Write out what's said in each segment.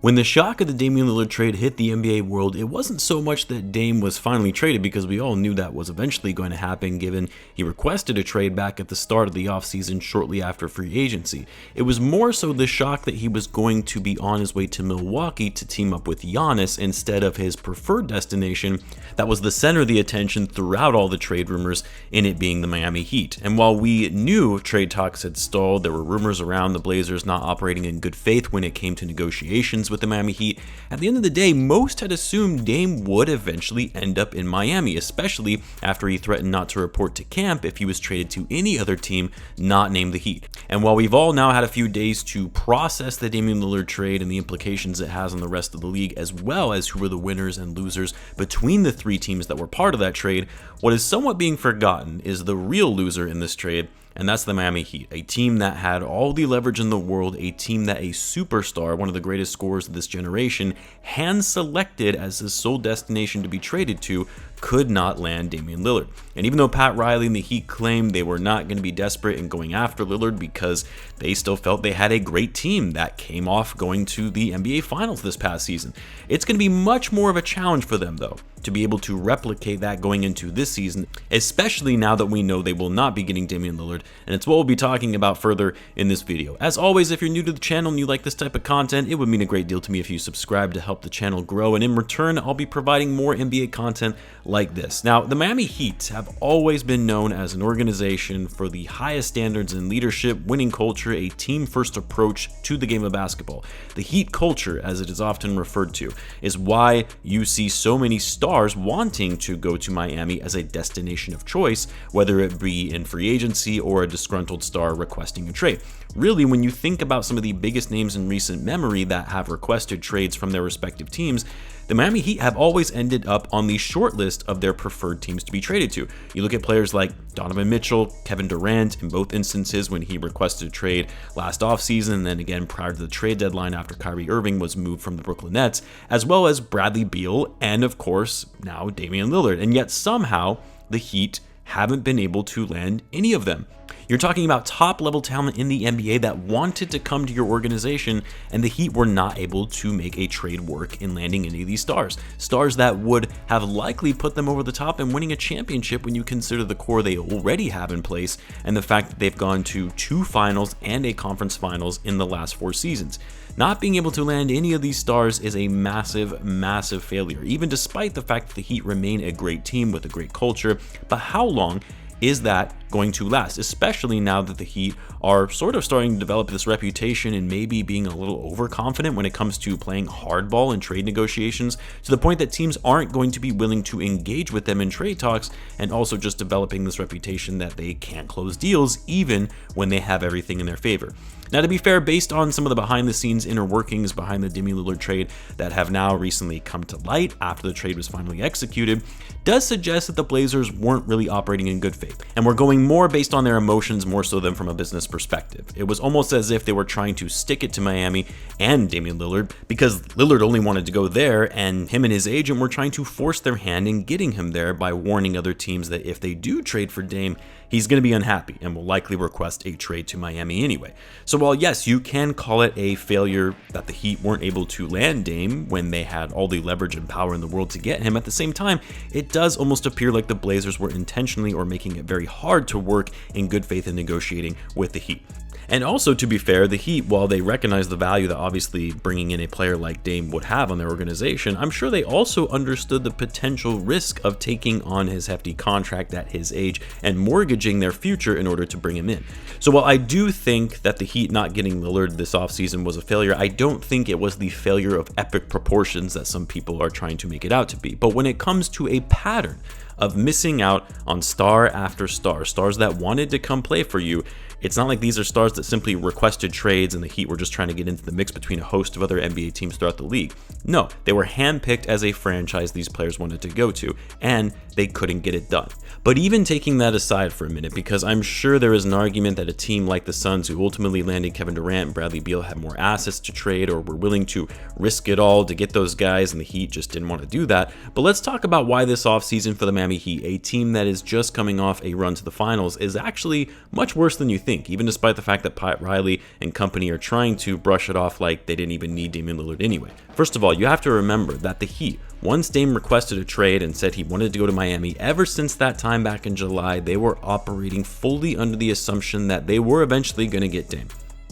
When the shock of the Damian Lillard trade hit the NBA world, it wasn't so much that Dame was finally traded, because we all knew that was eventually going to happen given he requested a trade back at the start of the offseason shortly after free agency. It was more so the shock that he was going to be on his way to Milwaukee to team up with Giannis instead of his preferred destination that was the center of the attention throughout all the trade rumors, in it being the Miami Heat. And while we knew trade talks had stalled, there were rumors around the Blazers not operating in good faith when it came to negotiations with the Miami Heat. At the end of the day, most had assumed Dame would eventually end up in Miami, especially after he threatened not to report to camp if he was traded to any other team not named the Heat. And while we've all now had a few days to process the Damian Lillard trade and the implications it has on the rest of the league, as well as who were the winners and losers between the three teams that were part of that trade, what is somewhat being forgotten is the real loser in this trade, and that's the Miami Heat, a team that had all the leverage in the world, a team that a superstar, one of the greatest scorers of this generation, hand-selected as his sole destination to be traded to, could not land Damian Lillard. And even though Pat Riley and the Heat claimed they were not going to be desperate in going after Lillard because they still felt they had a great team that came off going to the NBA Finals this past season, it's going to be much more of a challenge for them, though, to be able to replicate that going into this season, especially now that we know they will not be getting Damian Lillard, and it's what we'll be talking about further in this video. As always, if you're new to the channel and you like this type of content, it would mean a great deal to me if you subscribe to help the channel grow, and in return, I'll be providing more NBA content like this. Now, the Miami Heat have always been known as an organization for the highest standards in leadership, winning culture, a team-first approach to the game of basketball. The Heat culture, as it is often referred to, is why you see so many stars wanting to go to Miami as a destination of choice, whether it be in free agency or a disgruntled star requesting a trade. Really, when you think about some of the biggest names in recent memory that have requested trades from their respective teams, the Miami Heat have always ended up on the short list of their preferred teams to be traded to. You look at players like Donovan Mitchell, Kevin Durant, in both instances when he requested a trade last offseason, and then again prior to the trade deadline after Kyrie Irving was moved from the Brooklyn Nets, as well as Bradley Beal, and of course, now Damian Lillard. And yet somehow, the Heat haven't been able to land any of them. You're talking about top-level talent in the NBA that wanted to come to your organization, and the Heat were not able to make a trade work in landing any of these stars. Stars that would have likely put them over the top in winning a championship when you consider the core they already have in place, and the fact that they've gone to 2 finals and a conference finals in the last 4 seasons. Not being able to land any of these stars is a massive, massive failure, even despite the fact that the Heat remain a great team with a great culture. But how long is that going to last, especially now that the Heat are sort of starting to develop this reputation and maybe being a little overconfident when it comes to playing hardball in trade negotiations, to the point that teams aren't going to be willing to engage with them in trade talks, and also just developing this reputation that they can't close deals even when they have everything in their favor. Now, to be fair, based on some of the behind-the-scenes inner workings behind the Damian Lillard trade that have now recently come to light after the trade was finally executed, does suggest that the Blazers weren't really operating in good faith, and were going more based on their emotions more so than from a business perspective. It was almost as if they were trying to stick it to Miami and Damian Lillard, because Lillard only wanted to go there, and him and his agent were trying to force their hand in getting him there by warning other teams that if they do trade for Dame, he's going to be unhappy and will likely request a trade to Miami anyway. So while yes, you can call it a failure that the Heat weren't able to land Dame when they had all the leverage and power in the world to get him, at the same time, it does almost appear like the Blazers were intentionally or making it very hard to work in good faith in negotiating with the Heat. And also, to be fair, the Heat, while they recognize the value that obviously bringing in a player like Dame would have on their organization, I'm sure they also understood the potential risk of taking on his hefty contract at his age and mortgaging their future in order to bring him in. So while I do think that the Heat not getting Lillard this offseason was a failure, I don't think it was the failure of epic proportions that some people are trying to make it out to be. But when it comes to a pattern of missing out on star after star, stars that wanted to come play for you, it's not like these are stars that simply requested trades and the Heat were just trying to get into the mix between a host of other NBA teams throughout the league. No, they were handpicked as a franchise these players wanted to go to, and they couldn't get it done. But even taking that aside for a minute, because I'm sure there is an argument that a team like the Suns, who ultimately landed Kevin Durant and Bradley Beal, had more assets to trade or were willing to risk it all to get those guys, and the Heat just didn't want to do that. But let's talk about why this offseason for the Miami Heat, a team that is just coming off a run to the finals, is actually much worse than you think, even despite the fact that Pat Riley and company are trying to brush it off like they didn't even need Damian Lillard anyway. First of all, you have to remember that the Heat, once Dame requested a trade and said he wanted to go to Miami, ever since that time back in July, they were operating fully under the assumption that they were eventually going to get Dame,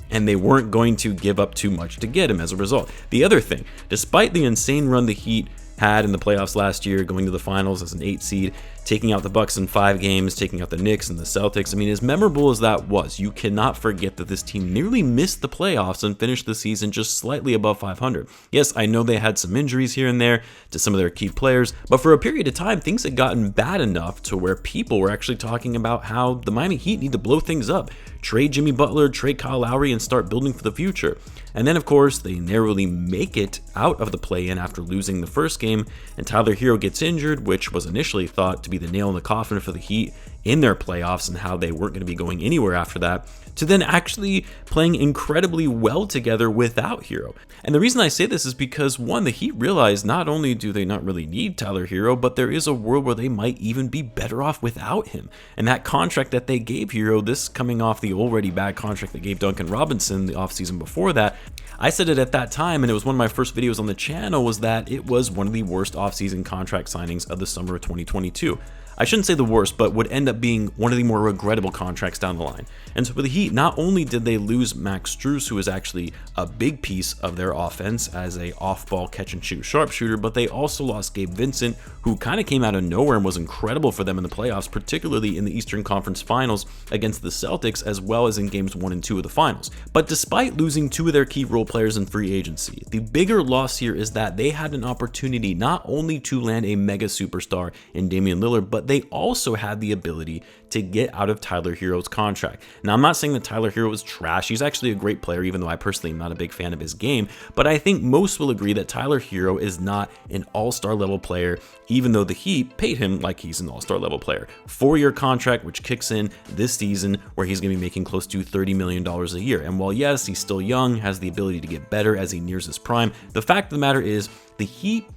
and they weren't going to give up too much to get him as a result. The other thing, despite the insane run the Heat had in the playoffs last year, going to the finals as an 8 seed, taking out the Bucks in 5 games, taking out the Knicks and the Celtics. I mean, as memorable as that was, you cannot forget that this team nearly missed the playoffs and finished the season just slightly above 500. Yes, I know they had some injuries here and there to some of their key players, but for a period of time, things had gotten bad enough to where people were actually talking about how the Miami Heat need to blow things up, trade Jimmy Butler, trade Kyle Lowry, and start building for the future. And then, of course, they narrowly make it out of the play-in after losing the first game, and Tyler Hero gets injured, which was initially thought to be the nail in the coffin for the Heat in their playoffs and how they weren't going to be going anywhere after that, to then actually playing incredibly well together without Hero. And the reason I say this is because, one, the Heat realized not only do they not really need Tyler Hero, but there is a world where they might even be better off without him. And that contract that they gave Hero, this coming off the already bad contract they gave Duncan Robinson the offseason before that, I said it at that time, and it was one of my first videos on the channel, was that it was one of the worst offseason contract signings of the summer of 2022. I shouldn't say the worst, but would end up being one of the more regrettable contracts down the line. And so for the Heat, not only did they lose Max Strus, who was actually a big piece of their offense as a off-ball catch-and-shoot sharpshooter, but they also lost Gabe Vincent, who kind of came out of nowhere and was incredible for them in the playoffs, particularly in the Eastern Conference Finals against the Celtics, as well as in games 1 and 2 of the finals. But despite losing 2 of their key role players in free agency, the bigger loss here is that they had an opportunity not only to land a mega superstar in Damian Lillard, but they also had the ability to get out of Tyler Hero's contract. Now, I'm not saying that Tyler Hero is trash. He's actually a great player, even though I personally am not a big fan of his game. But I think most will agree that Tyler Hero is not an all-star level player, even though the Heat paid him like he's an all-star level player. 4-year contract, which kicks in this season, where he's going to be making close to $30 million a year. And while, yes, he's still young, has the ability to get better as he nears his prime, the fact of the matter is the Heat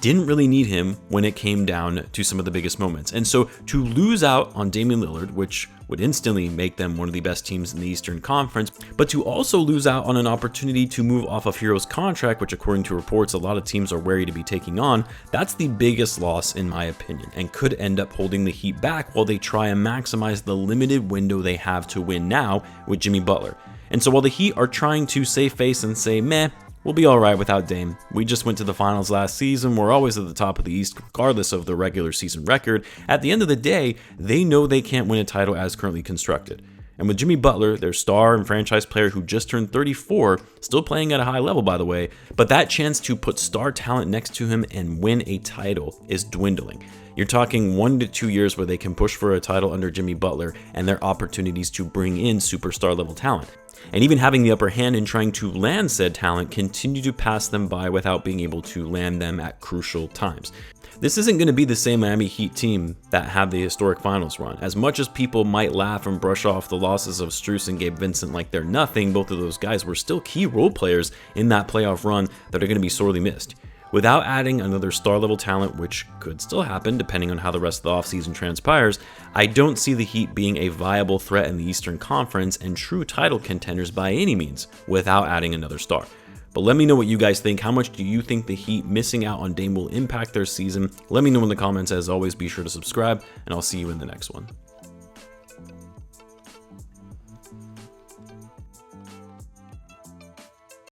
didn't really need him when it came down to some of the biggest moments. And so to lose out on Damian Lillard, which would instantly make them one of the best teams in the Eastern Conference, but to also lose out on an opportunity to move off of Hero's contract, which according to reports a lot of teams are wary to be taking on, that's the biggest loss in my opinion, and could end up holding the Heat back while they try and maximize the limited window they have to win now with Jimmy Butler. And so while the Heat are trying to save face and say, meh, we'll be all right without Dame. We just went to the finals last season. We're always at the top of the East, regardless of the regular season record. At the end of the day, they know they can't win a title as currently constructed. And with Jimmy Butler, their star and franchise player who just turned 34, still playing at a high level, by the way, but that chance to put star talent next to him and win a title is dwindling. You're talking 1 to 2 years where they can push for a title under Jimmy Butler and their opportunities to bring in superstar level talent. And even having the upper hand in trying to land said talent continue to pass them by without being able to land them at crucial times. This isn't going to be the same Miami Heat team that had the historic finals run. As much as people might laugh and brush off the losses of Strus and Gabe Vincent like they're nothing, both of those guys were still key role players in that playoff run that are going to be sorely missed. Without adding another star-level talent, which could still happen depending on how the rest of the offseason transpires, I don't see the Heat being a viable threat in the Eastern Conference and true title contenders by any means without adding another star. But let me know what you guys think. How much do you think the Heat missing out on Dame will impact their season? Let me know in the comments. As always, be sure to subscribe, and I'll see you in the next one.